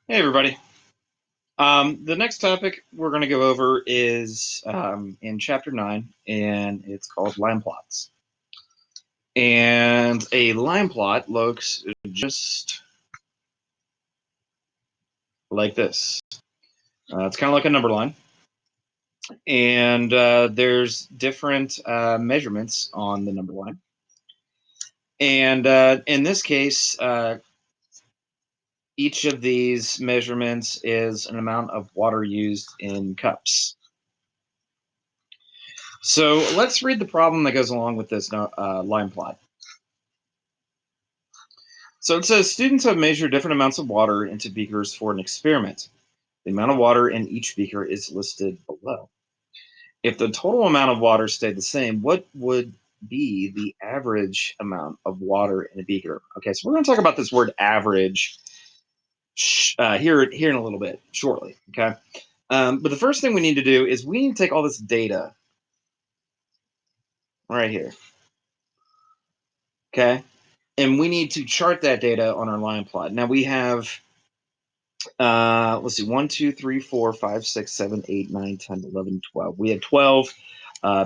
Hey, everybody. The next topic we're going to go over is in Chapter 9, and it's called line plots. And a line plot looks just like this. It's kind of like a number line, and there's different measurements on the number line. And in this case, each of these measurements is an amount of water used in cups. So let's read the problem that goes along with this line plot. So it says students have measured different amounts of water into beakers for an experiment. The amount of water in each beaker is listed below. If the total amount of water stayed the same, what would be the average amount of water in a beaker? Okay, so we're going to talk about this word average here in a little bit, shortly. Okay, but the first thing we need to do is we need to take all this data right here. Okay, and we need to chart that data on our line plot. Now we have let's see, 1, 2, 3, 4, 5, 6, 7, 8, 9, 10, 11, 12. We have 12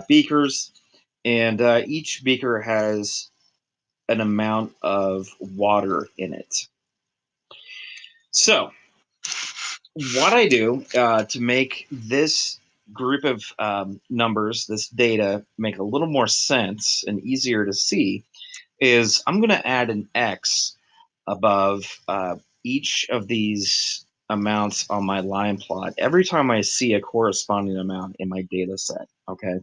beakers, and each beaker has an amount of water in it. So what I do to make this group of numbers, this data, make a little more sense and easier to see is I'm going to add an X above each of these amounts on my line plot every time I see a corresponding amount in my data set. Okay.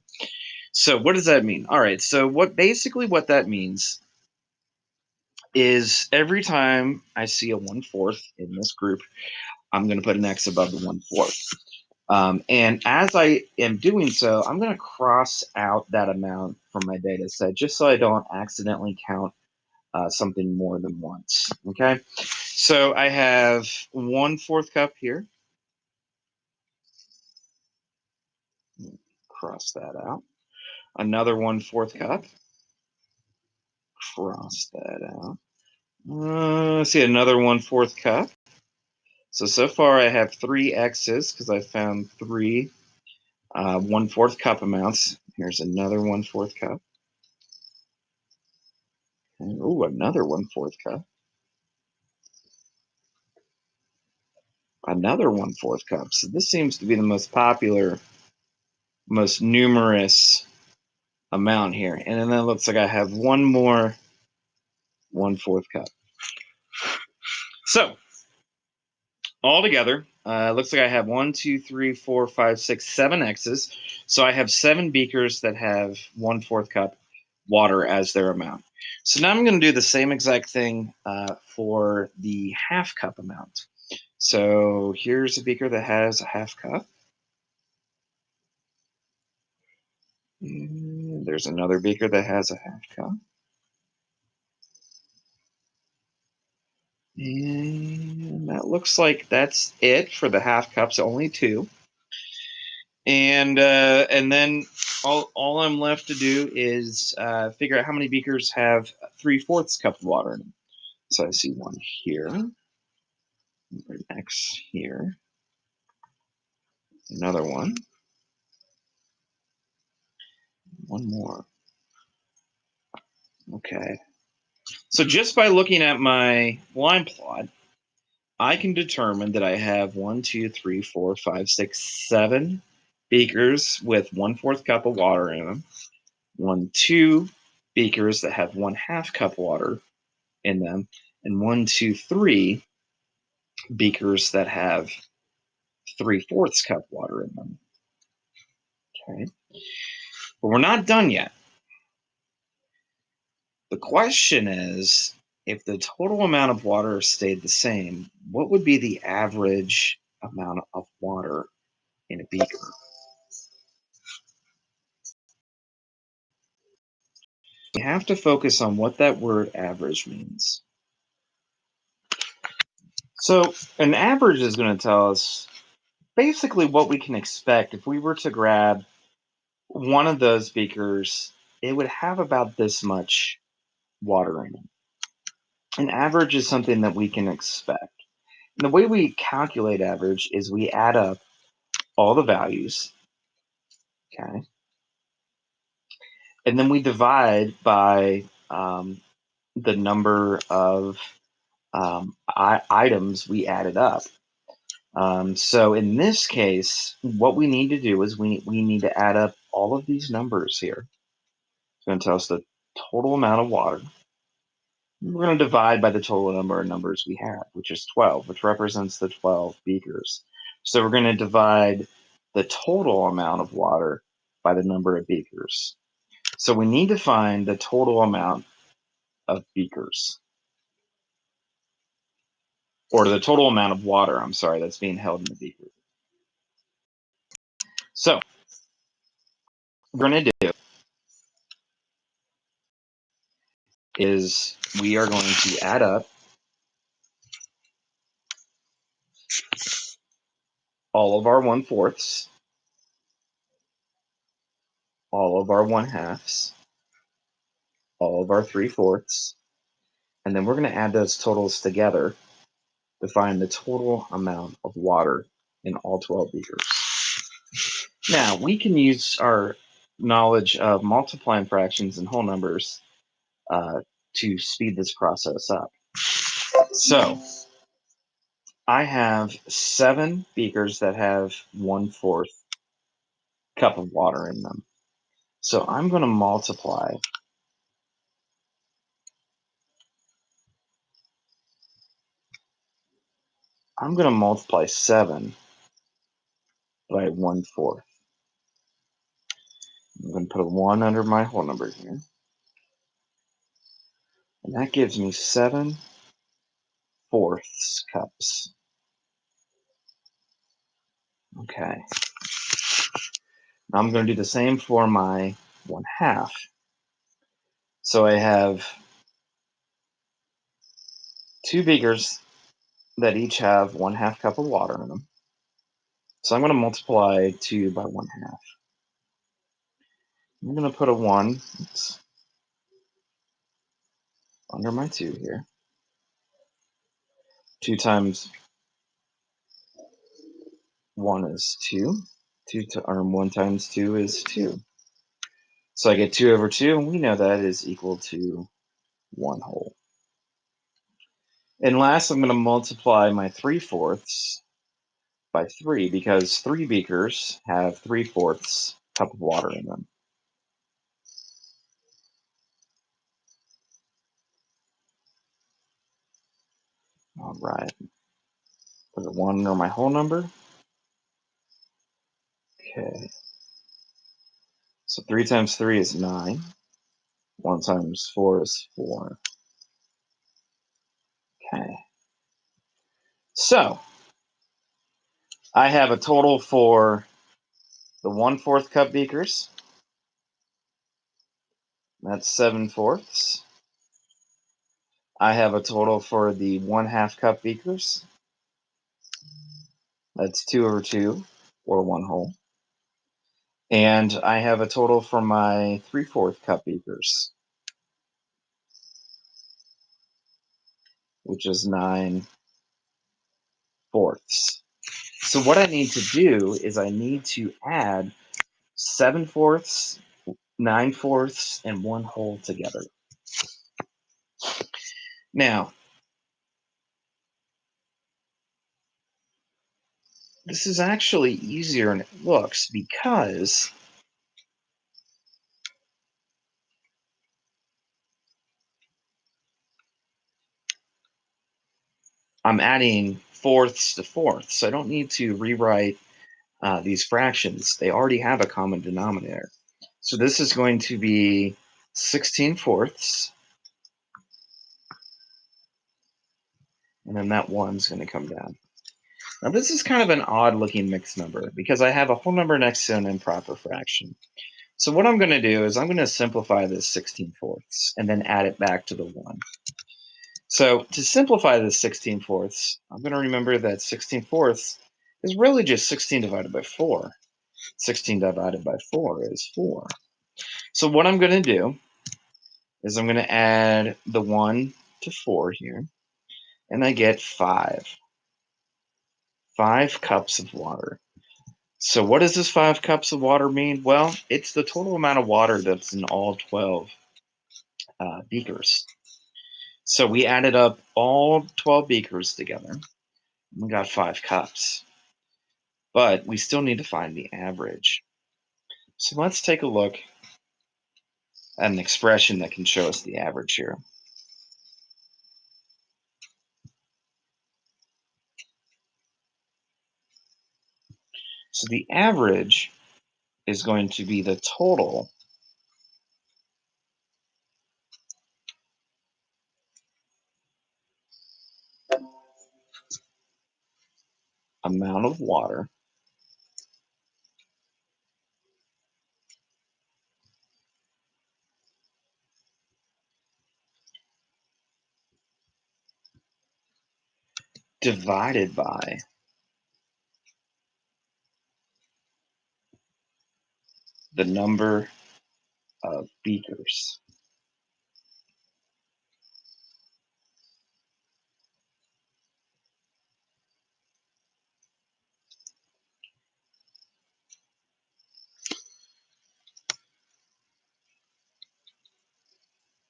So what does that mean? All right. So what that means is every time I see a 1/4 in this group, I'm going to put an X above the 1/4. And as I am doing so, I'm going to cross out that amount from my data set just so I don't accidentally count something more than once. Okay. So I have 1/4 cup here. Cross that out. Another 1/4 cup. Cross that out. Let's see, another 1/4 cup. So far I have 3 X's because I found 3 1/4 cup amounts. Here's another 1/4 cup. Oh, another 1/4 cup. Another 1/4 cup. So this seems to be the most popular, most numerous amount here. And then it looks like I have one more 1/4 cup. So all together, looks like I have 1, 2, 3, 4, 5, 6, 7 X's. So I have 7 beakers that have 1/4 cup water as their amount. So now I'm going to do the same exact thing for the half cup amount. So here's a beaker that has a half cup. And there's another beaker that has a half cup. And that looks like that's it for the half cups, only 2. And then all I'm left to do is figure out how many beakers have 3/4 cup of water in them. So I see one here, next here, another one more. Okay. So just by looking at my line plot, I can determine that I have 1, 2, 3, 4, 5, 6, 7 beakers with 1/4 cup of water in them. 1, 2 beakers that have 1/2 cup water in them, and 1, 2, 3 beakers that have 3/4 cup water in them. Okay. But we're not done yet. The question is, if the total amount of water stayed the same, what would be the average amount of water in a beaker? We have to focus on what that word average means. So an average is going to tell us basically what we can expect if we were to grab one of those beakers. It would have about this much water in it. An average is something that we can expect. And the way we calculate average is we add up all the values, okay? And then we divide by the number of items we added up. So in this case, what we need to do is we need to add up all of these numbers here. It's going to tell us the total amount of water. We're going to divide by the total number of numbers we have, which is 12, which represents the 12 beakers. So we're going to divide the total amount of water by the number of beakers. So we need to find the total amount of beakers, or the total amount of water, I'm sorry, that's being held in the beaker. So what we're going to do is we are going to add up all of our 1/4, all of our 1/2, all of our 3/4, and then we're going to add those totals together to find the total amount of water in all 12 beakers. Now, we can use our knowledge of multiplying fractions and whole numbers to speed this process up. So, I have 7 beakers that have 1/4 cup of water in them. So I'm going to multiply. I'm going to multiply 7 by 1/4. I'm going to put a 1 under my whole number here. And that gives me 7/4 cups. Okay. Now I'm going to do the same for my 1/2. So I have 2 beakers that each have 1/2 cup of water in them. So I'm going to multiply 2 by 1/2. I'm going to put a 1 under my 2 here. 2 times 1 is 2. 1 times 2 is 2. So I get 2 over 2, and we know that is equal to 1 whole. And last, I'm going to multiply my 3/4 by 3, because 3 beakers have 3/4 cup of water in them. All right. Put a 1 under my whole number. Okay. So 3 times 3 is 9. 1 times 4 is 4. Okay. So I have a total for the 1/4 cup beakers. That's 7/4. I have a total for the 1/2 cup beakers. That's 2 over 2, or 1 whole. And I have a total for my 3/4 cup beakers, which is 9/4. So what I need to do is I need to add 7/4, 9/4, and 1 whole together. Now, this is actually easier than it looks, because I'm adding fourths to fourths. So I don't need to rewrite these fractions. They already have a common denominator. So this is going to be 16/4, and then that 1's going to come down. Now this is kind of an odd looking mixed number, because I have a whole number next to an improper fraction. So what I'm going to do is I'm going to simplify this 16/4 and then add it back to the 1. So to simplify this 16/4, I'm going to remember that 16/4 is really just 16 divided by 4. 16 divided by 4 is 4. So what I'm going to do is I'm going to add the 1 to 4 here, and I get 5. 5 cups of water. So what does this 5 cups of water mean? Well, it's the total amount of water that's in all 12 beakers. So we added up all 12 beakers together. We got 5 cups. But we still need to find the average. So let's take a look at an expression that can show us the average here. So the average is going to be the total amount of water divided by the number of beakers.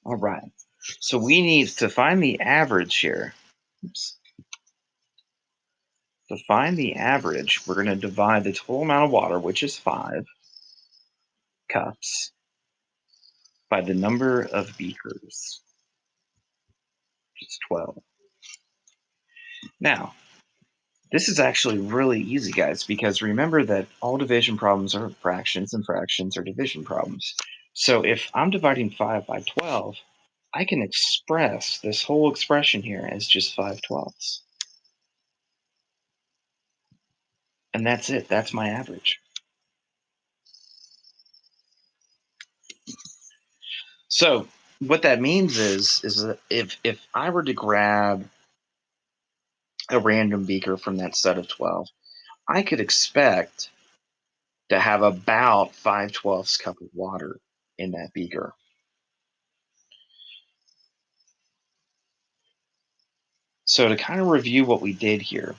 All right. So we need to find the average here. Oops. To find the average, we're going to divide the total amount of water, which is 5 cups, by the number of beakers, which is 12. Now, this is actually really easy, guys, because remember that all division problems are fractions and fractions are division problems. So if I'm dividing 5 by 12, I can express this whole expression here as just 5/12. And that's it. That's my average. So what that means is that if I were to grab a random beaker from that set of 12, I could expect to have about 5/12 cup of water in that beaker. So to kind of review what we did here,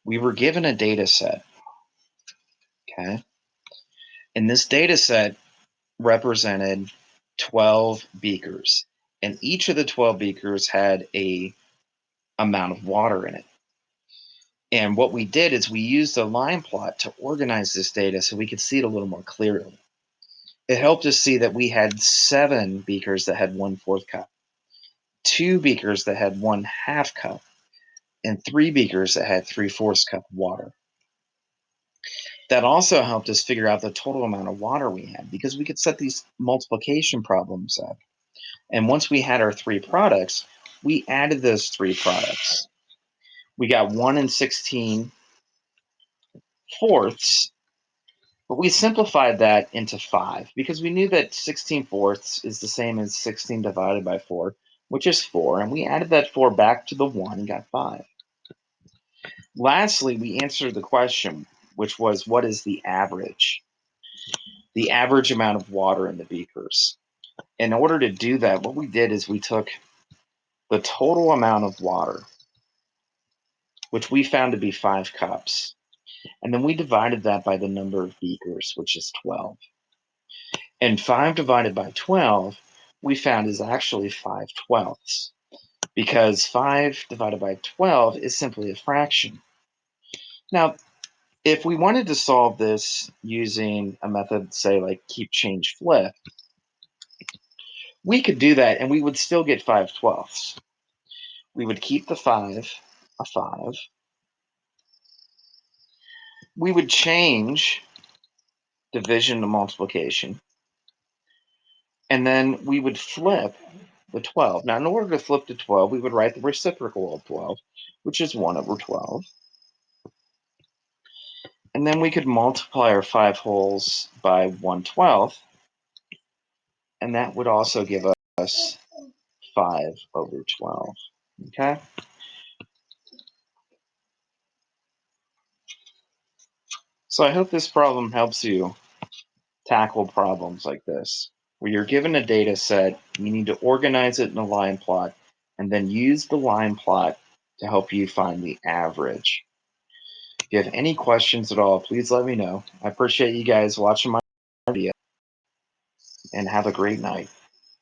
we were given a data set, okay? And this data set represented 12 beakers, and each of the 12 beakers had a amount of water in it. And what we did is we used a line plot to organize this data so we could see it a little more clearly. It helped us see that we had 7 beakers that had 1/4 cup, 2 beakers that had 1/2 cup, and 3 beakers that had 3/4 cup of water. That also helped us figure out the total amount of water we had because we could set these multiplication problems up. And once we had our 3 products, we added those 3 products. We got 1 and 16 fourths, but we simplified that into 5 because we knew that 16 fourths is the same as 16 divided by 4, which is 4. And we added that 4 back to the 1 and got 5. Lastly, we answered the question, which was what is the average? The average amount of water in the beakers. In order to do that, what we did is we took the total amount of water, which we found to be 5 cups, and then we divided that by the number of beakers, which is 12. And 5 divided by 12, we found is actually 5/12, because 5 divided by 12 is simply a fraction. Now, if we wanted to solve this using a method, say like keep, change, flip, we could do that and we would still get 5/12. We would keep the 5 a 5. We would change division to multiplication, and then we would flip the 12. Now, in order to flip to 12, we would write the reciprocal of 12, which is 1/12. And then we could multiply our 5 wholes by 1/12, and that would also give us 5/12. Okay? So I hope this problem helps you tackle problems like this, where you're given a data set, you need to organize it in a line plot, and then use the line plot to help you find the average. If you have any questions at all, please let me know. I appreciate you guys watching my video and have a great night.